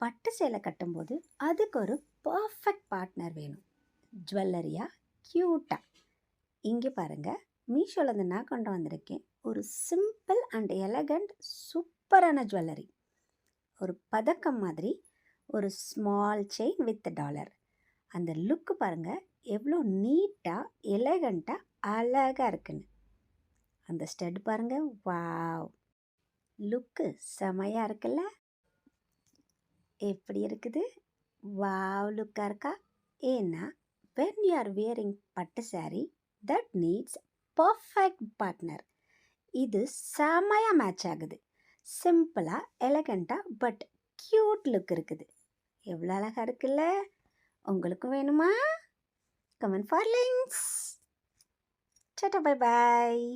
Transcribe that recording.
பட்டு சேலை கட்டும்போது அதுக்கு ஒரு பர்ஃபெக்ட் பார்ட்னர் வேணும். ஜுவல்லரியா க்யூட்டாக. இங்கே பாருங்கள், மீஷோலேருந்து நான் கொண்டு வந்திருக்கேன் ஒரு சிம்பிள் அண்ட் எலகண்ட் சூப்பரான ஜுவல்லரி. ஒரு பதக்கம் மாதிரி ஒரு ஸ்மால் செயின் வித் டாலர். அந்த லுக்கு பாருங்கள் எவ்வளோ நீட்டாக எலகண்ட்டாக அழகாக இருக்குன்னு. அந்த ஸ்டட் பாருங்கள், வாவ், லுக்கு செமையாக இருக்குல்ல? எப்படி இருக்குது? வாவ் லுக்காக இருக்கா? ஏன்னா when you are wearing பட்டு saree that needs perfect partner. இது செமையாக மேட்ச் ஆகுது. சிம்பிளாக எலகண்ட்டாக பட் க்யூட் லுக் இருக்குது. எவ்வளோ அழகாக இருக்குல்ல? உங்களுக்கும் வேணுமா? Comment for links. Tata, bye bye.